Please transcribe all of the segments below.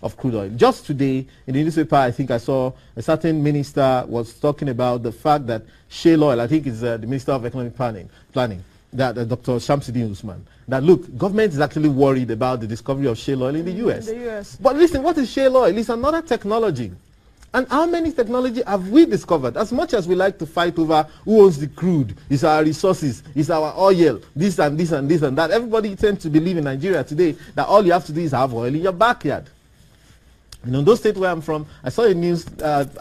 of crude oil. Just today in the newspaper, I think I saw a certain minister was talking about the fact that shale oil, I think it's the Minister of Economic Planning, that Dr. Shamsuddin Usman, that look, government is actually worried about the discovery of shale oil in the US. But listen, what is shale oil? It's another technology. And how many technology have we discovered? As much as we like to fight over who owns the crude, it's our resources, it's our oil, this and this and this and that. Everybody tends to believe in Nigeria today that all you have to do is have oil in your backyard. You know, those states where I'm from, I saw a news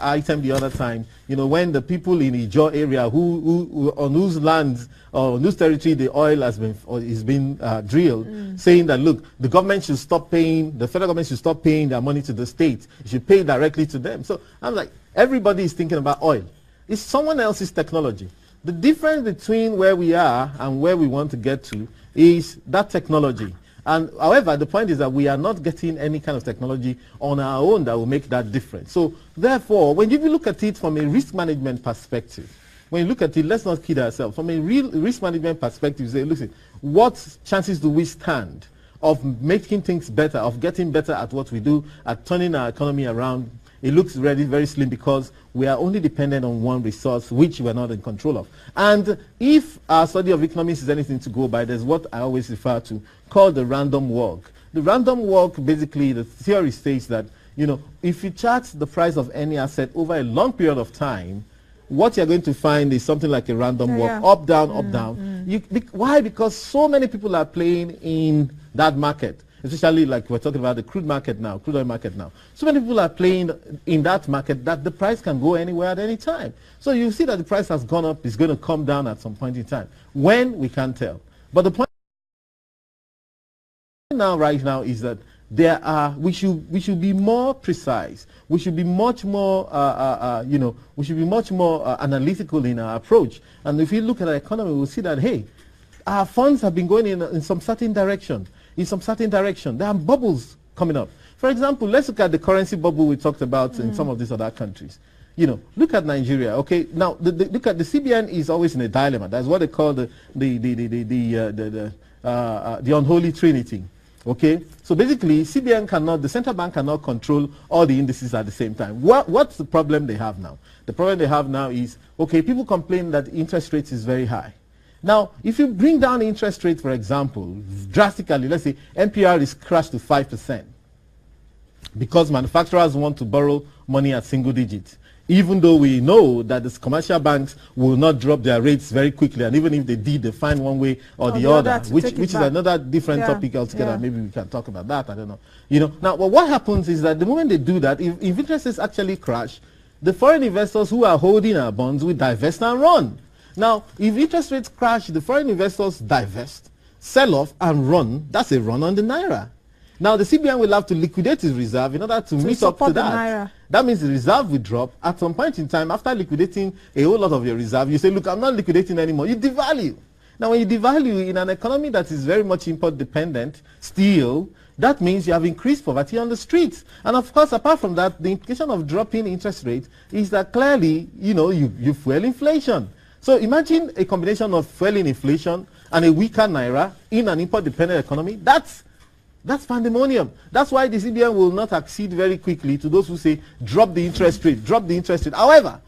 item the other time, you know, when the people in Ijaw area who on whose lands or whose territory the oil has been or is being drilled, saying that, look, the government should stop paying, the federal government should stop paying their money to the state. It should pay directly to them. So I'm like, everybody is thinking about oil. It's someone else's technology. The difference between where we are and where we want to get to is that technology. And however, the point is that we are not getting any kind of technology on our own that will make that difference. So therefore, when you look at it from a risk management perspective, when you look at it, let's not kid ourselves. From a real risk management perspective, you say, listen, what chances do we stand of making things better, of getting better at what we do, at turning our economy around? It looks really very slim because we are only dependent on one resource, which we are not in control of. And if our study of economics is anything to go by, there's what I always refer to called the random walk. The random walk, basically, the theory states that, you know, if you chart the price of any asset over a long period of time, what you're going to find is something like a random walk, up, down, up, down. Why? Because so many people are playing in that market. Especially like we're talking about the crude market now, crude oil market now. So many people are playing in that market that the price can go anywhere at any time. So you see that the price has gone up, it's going to come down at some point in time. When, we can't tell. But the point right now is that we should be more precise. We should be much more, we should be much more analytical in our approach. And if you look at our economy, we'll see that, hey, our funds have been going in some certain direction. In some certain direction. There are bubbles coming up. For example, let's look at the currency bubble we talked about in some of these other countries. You know, look at Nigeria. Okay, now look at the CBN is always in a dilemma. That's what they call the unholy trinity. Okay, so basically, CBN cannot, the central bank cannot control all the indices at the same time. What's the problem they have now? The problem they have now is, okay, people complain that interest rates is very high. Now, if you bring down interest rate, for example, drastically, let's say MPR is crashed to 5% because manufacturers want to borrow money at single digits, even though we know that the commercial banks will not drop their rates very quickly, and even if they did, they find one way or the other, which is another different topic altogether. Maybe we can talk about that, I don't know. You know, now, well, what happens is that the moment they do that, if interest rates actually crash, the foreign investors who are holding our bonds will divest and run. Now, if interest rates crash, the foreign investors divest, sell off, and run. That's a run on the Naira. Now, the CBN will have to liquidate its reserve in order to meet up to that. That means the reserve will drop. At some point in time, after liquidating a whole lot of your reserve, you say, look, I'm not liquidating anymore. You devalue. Now, when you devalue in an economy that is very much import dependent still, that means you have increased poverty on the streets. And of course, apart from that, the implication of dropping interest rates is that clearly, you know, you fuel inflation. So imagine a combination of fueling inflation and a weaker Naira in an import-dependent economy. That's pandemonium. That's why the CBN will not accede very quickly to those who say, drop the interest rate, drop the interest rate. However,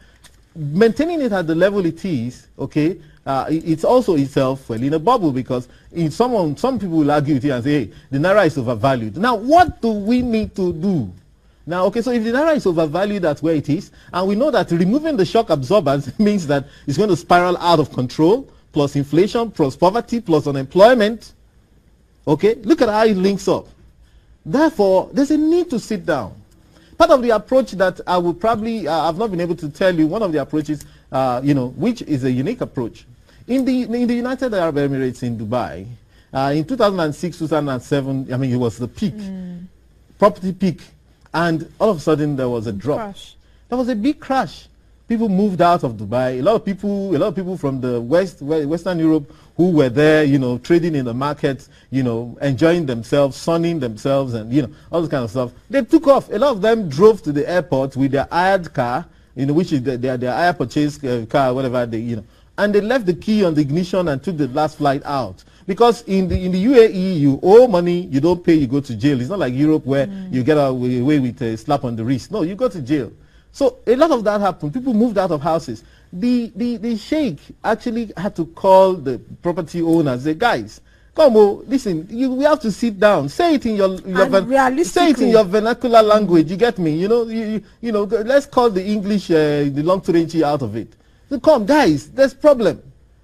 maintaining it at the level it is, okay, it's also itself fueling a bubble, because some people will argue with you and say, hey, the Naira is overvalued. Now, what do we need to do? Now, okay, so if the Naira is overvalued at where it is, and we know that removing the shock absorbers means that it's going to spiral out of control, plus inflation, plus poverty, plus unemployment, okay, look at how it links up. Therefore, there's a need to sit down. Part of the approach that I will probably, I've not been able to tell you, one of the approaches, which is a unique approach. In the United Arab Emirates in Dubai, in 2006, 2007, I mean, it was the peak, property peak. And all of a sudden there was a drop. Crash. There was a big crash. People moved out of Dubai. A lot of people from the Western Europe who were there, you know, trading in the markets, you know, enjoying themselves, sunning themselves, and, you know, all this kind of stuff. They took off. A lot of them drove to the airport with their hired car, you know, which is their hire purchase car, whatever they, you know. and they left the key on the ignition and took the last flight out. Because in the UAE, you owe money, you don't pay, you go to jail. It's not like Europe where you get away with a slap on the wrist. No, you go to jail. So a lot of that happened. People moved out of houses. The sheikh actually had to call the property owners, say, guys, come on, listen, we have to sit down. Say it in your vernacular language. You get me? You know, let's call the English, the long-range out of it. So come, guys, there's problem.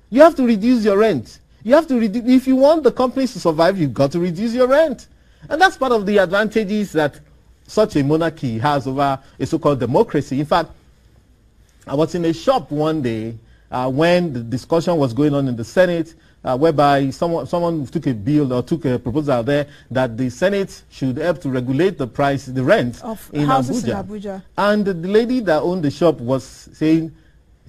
You have to reduce your rent. You have to reduce. If you want the companies to survive, you've got to reduce your rent. And that's part of the advantages that such a monarchy has over a so-called democracy. In fact, I was in a shop one day when the discussion was going on in the Senate, whereby someone took a bill or took a proposal there that the Senate should help to regulate the price, the rent of in houses Abuja. in Abuja. And the lady that owned the shop was saying,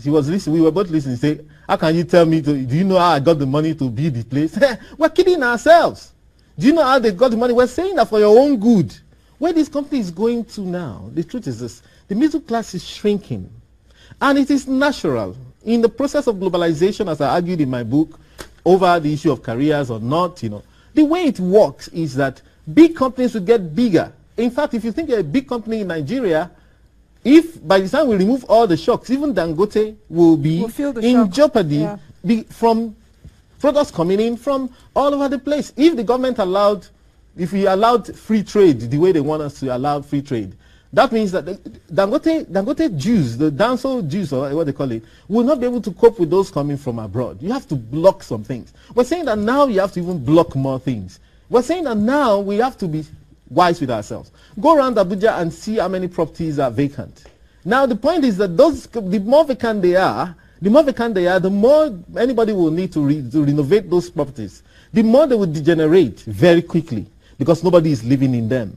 she was listening, we were both listening, say, how can you tell me, do you know how I got the money to build the place? We're kidding ourselves. Do you know how they got the money? We're saying that for your own good. Where this company is going to now, the truth is this, the middle class is shrinking. And it is natural. In the process of globalization, as I argued in my book, over the issue of careers or not, the way it works is that big companies will get bigger. In fact, if you think a big company in Nigeria, if by the time we remove all the shocks, even Dangote will be in jeopardy from products coming in from all over the place. If the government allowed, if we allowed free trade the way they want us to allow free trade, that means that the Dangote juice, the Danso juice, or what they call it, will not be able to cope with those coming from abroad. You have to block some things. We're saying that now you have to even block more things. We're saying that now we have to be wise with ourselves. Go around Abuja and see how many properties are vacant. Now the point is that the more vacant they are, the more anybody will need to renovate those properties. The more they will degenerate very quickly because nobody is living in them.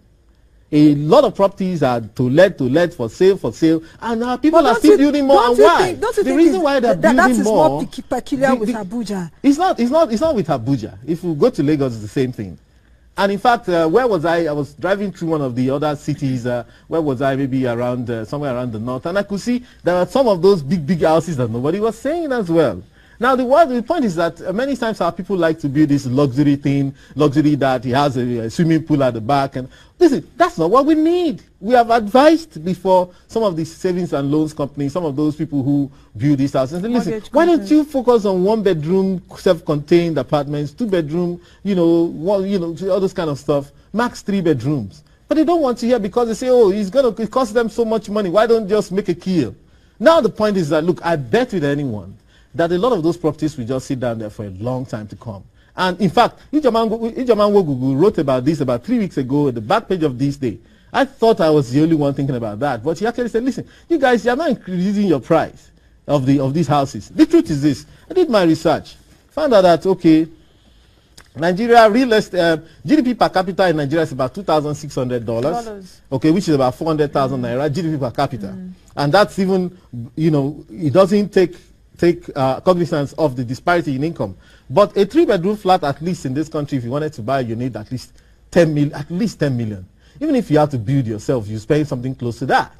A lot of properties are to let, for sale, and now people are still building more. And why? The reason why they're building more. That is more peculiar with Abuja. It's not with Abuja. If you go to Lagos, it's the same thing. And in fact, where was I? I was driving through one of the other cities. Where was I? Maybe around somewhere around the north, and I could see there are some of those big houses that nobody was saying as well. Now the point is that many times our people like to build this luxury that he has a swimming pool at the back, and listen, that's not what we need. We have advised before some of these savings and loans companies, some of those people who build these houses. Listen, why don't you focus on 1-bedroom, self-contained apartments, 2-bedroom, all those kind of stuff, max 3 bedrooms. But they don't want to hear because they say, oh, it costs them so much money. Why don't you just make a kill? Now the point is that, look, I bet with anyone that a lot of those properties will just sit down there for a long time to come. And in fact, Ijeman Wogugu wrote about this about 3 weeks ago at the back page of This Day. I thought I was the only one thinking about that, but he actually said, listen, you guys, you're not increasing your price of these houses. The truth is this, I did my research, found out that, okay, Nigeria real estate, GDP per capita in Nigeria is about $2,600, okay, which is about 400,000 naira GDP per capita. And that's even, it doesn't take cognizance of the disparity in income. But a 3-bedroom flat, at least in this country, if you wanted to buy, you need at least 10 million. Even if you have to build yourself, you spend something close to that.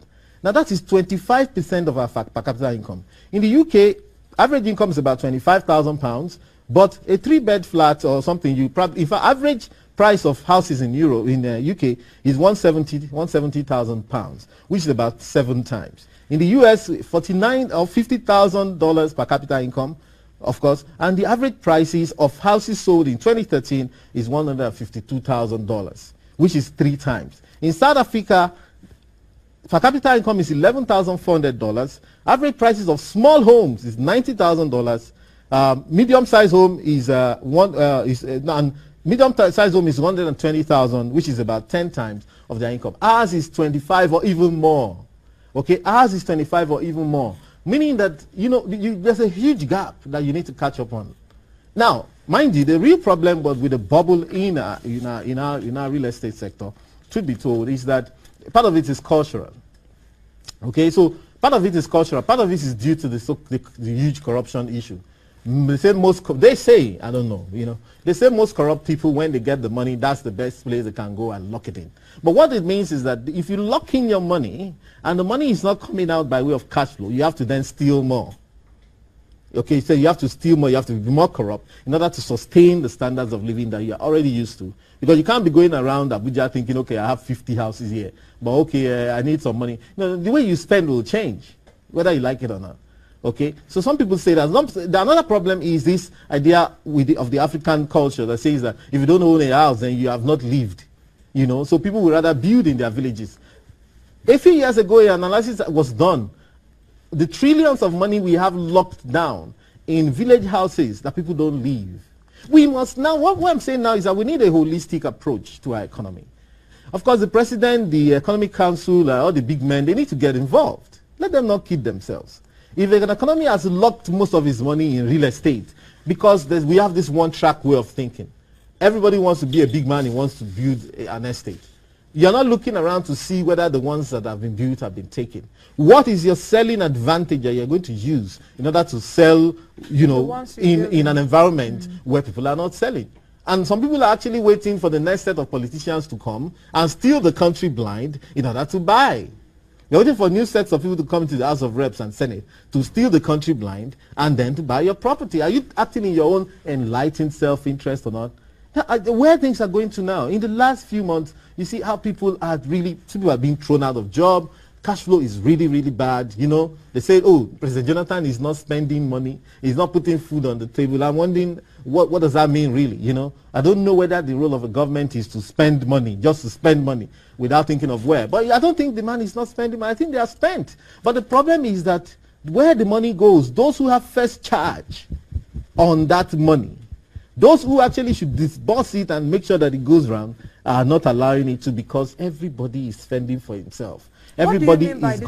Now that is 25% of our per capita income. In the UK, average income is about £25,000, but a 3-bed flat or something, if average price of houses in UK is £170,000, which is about 7 times. In the US, $49,000 or $50,000 per capita income, of course, and the average prices of houses sold in 2013 is $152,000, which is 3 times. In South Africa, per capita income is $11,400. Average prices of small homes is $90,000. Medium-sized home is medium-sized home is $120,000, which is about 10 times of their income. Ours is 25 or even more. Okay, ours is 25 or even more, meaning that there's a huge gap that you need to catch up on. Now, mind you, the real problem with the bubble in our real estate sector, truth be told, is that part of it is cultural. Okay, so part of it is cultural, part of it is due to the huge corruption issue. They say most corrupt people, when they get the money, that's the best place they can go and lock it in. But what it means is that if you lock in your money and the money is not coming out by way of cash flow, you have to then steal more. Okay, so you have to steal more, you have to be more corrupt in order to sustain the standards of living that you are already used to. Because you can't be going around Abuja thinking, okay, I have 50 houses here, but okay, I need some money. No, the way you spend will change, whether you like it or not. Okay, so some people say that. Another problem is this idea of the African culture that says that if you don't own a house, then you have not lived. You know, so people would rather build in their villages. A few years ago, an analysis was done. The trillions of money we have locked down in village houses that people don't live. We must now, what I'm saying now is that we need a holistic approach to our economy. Of course, the president, the economic council, all the big men, they need to get involved. Let them not kid themselves. If an economy has locked most of its money in real estate, because we have this one-track way of thinking. Everybody wants to be a big man, he wants to build an estate. You're not looking around to see whether the ones that have been built have been taken. What is your selling advantage that you're going to use in order to sell, you know, in an environment where people are not selling? And some people are actually waiting for the next set of politicians to come and steal the country blind in order to buy. They're waiting for new sets of people to come to the House of Reps and Senate to steal the country blind and then to buy your property. Are you acting in your own enlightened self-interest or not? Where things are going to now, in the last few months, you see how people are being thrown out of job. Cash flow is really, really bad. You know, they say, oh, President Jonathan is not spending money. He's not putting food on the table. I'm wondering, what does that mean, really? You know, I don't know whether the role of a government is to spend money, just to spend money without thinking of where. But I don't think the man is not spending money. I think they are spent. But the problem is that where the money goes, those who have first charge on that money, those who actually should disburse it and make sure that it goes round are not allowing it to, because everybody is spending for himself. Everybody is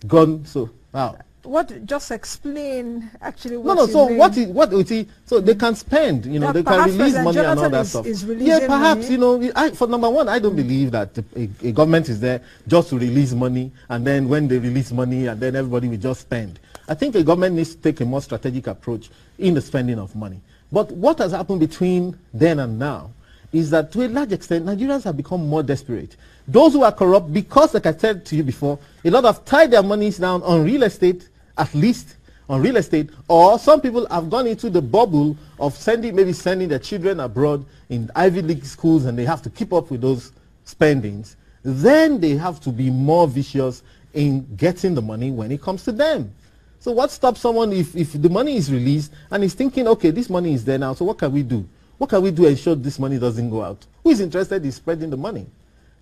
gone. So wow. What? Just explain actually what. No. So what you see? So they can spend. You know, they can release money and all that stuff. Yeah, perhaps money. You know. For number one, I don't believe that a government is there just to release money, and then when they release money, and then everybody will just spend. I think a government needs to take a more strategic approach in the spending of money. But what has happened between then and now is that to a large extent, Nigerians have become more desperate. Those who are corrupt, because like I said to you before, a lot have tied their monies down on real estate, at least on real estate, or some people have gone into the bubble of maybe sending their children abroad in Ivy League schools, and they have to keep up with those spendings. Then they have to be more vicious in getting the money when it comes to them. So what stops someone if the money is released and he's thinking, okay, this money is there now, so what can we do? What can we do to ensure this money doesn't go out? Who is interested in spreading the money?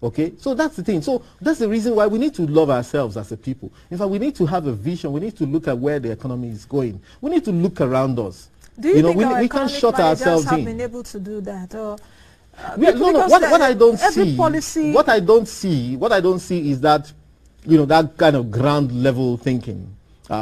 Okay, so that's the thing. So that's the reason why we need to love ourselves as a people. In fact, we need to have a vision. We need to look at where the economy is going. We need to look around us. Do you think we can't shut ourselves in. Have been able to do that? Or, what I don't see is that, you know, that kind of ground level thinking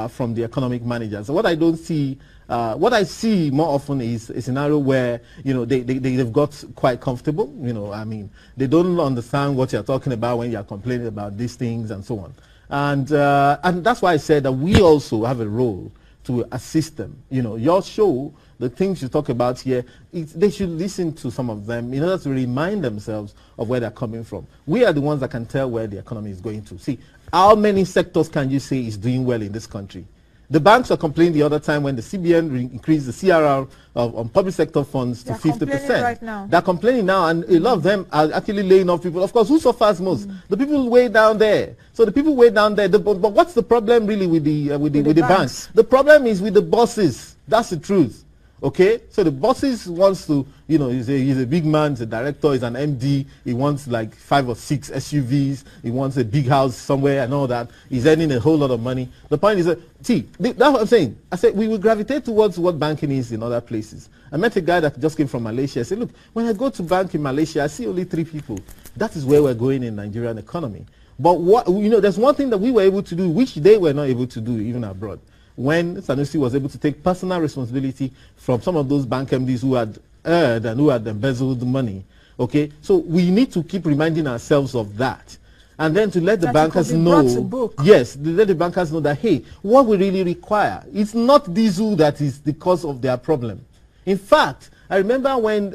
from the economic managers. So what I don't see. What I see more often is a scenario where, you know, they've got quite comfortable. You know, I mean, they don't understand what you're talking about when you're complaining about these things and so on. And that's why I said that we also have a role to assist them. You know, your show, the things you talk about here, they should listen to some of them in order to remind themselves of where they're coming from. We are the ones that can tell where the economy is going to. See, how many sectors can you say is doing well in this country? The banks were complaining the other time when the CBN increased the CRR on public sector funds to 50%. Right now. They're complaining now, and a lot of them are actually laying off people. Of course, who suffers most? The people way down there. So the people way down there. But what's the problem really with the banks? The problem is with the bosses. That's the truth. Okay, so the bosses wants to, you know, he's a big man, he's a director, he's an MD, he wants like 5 or 6 SUVs, he wants a big house somewhere and all that. He's earning a whole lot of money. The point is that, that's what I'm saying. I said we will gravitate towards what banking is in other places. I met a guy that just came from Malaysia. I said, look, when I go to bank in Malaysia, I see only 3 people. That is where we're going in Nigerian economy. But what, you know, there's one thing that we were able to do, which they were not able to do even abroad. When Sanusi was able to take personal responsibility from some of those bank MDs who had erred and who had embezzled money. Okay, so we need to keep reminding ourselves of that. And then to let the bankers know, yes, let the bankers know that, hey, what we really require, it's not diesel that is the cause of their problem. In fact, I remember when,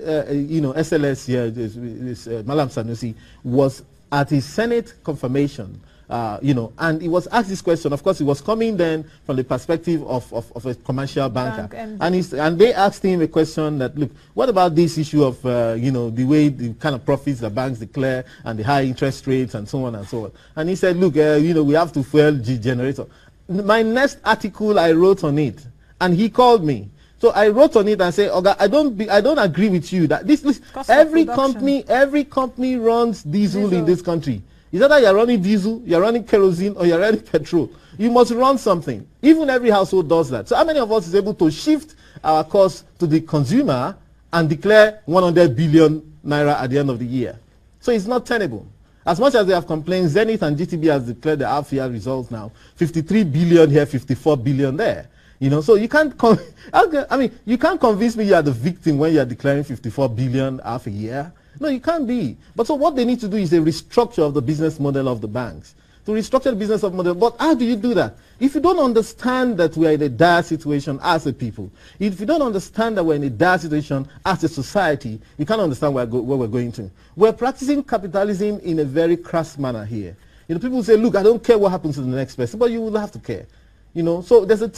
you know, SLS here, Malam Sanusi, was at his Senate confirmation you know, and he was asked this question. Of course, he was coming then from the perspective of a commercial banker. And they asked him a question that, look, what about this issue of, you know, the way, the kind of profits the banks declare and the high interest rates and so on and so on. And he said, look, you know, we have to fuel the generator. My next article, I wrote on it, and he called me. So I wrote on it and said, Oga, I don't agree with you that every company runs diesel in this country. Is either you're running diesel, you're running kerosene, or you're running petrol. You must run something. Even every household does that. So how many of us is able to shift our cost to the consumer and declare 100 billion naira at the end of the year? So it's not tenable. As much as they have complained, Zenith and GTB has declared the half-year results now. 53 billion here, 54 billion there. You know, so you can't, I mean, you can't convince me you are the victim when you are declaring 54 billion half a year. No, you can't be. But so what they need to do is a restructure of the business model of the banks. To restructure the business of model. But how do you do that? If you don't understand that we are in a dire situation as a people, if you don't understand that we're in a dire situation as a society, you can't understand where we're going to. We're practicing capitalism in a very crass manner here. You know, people say, look, I don't care what happens to the next person, but you will have to care. You know, so there's a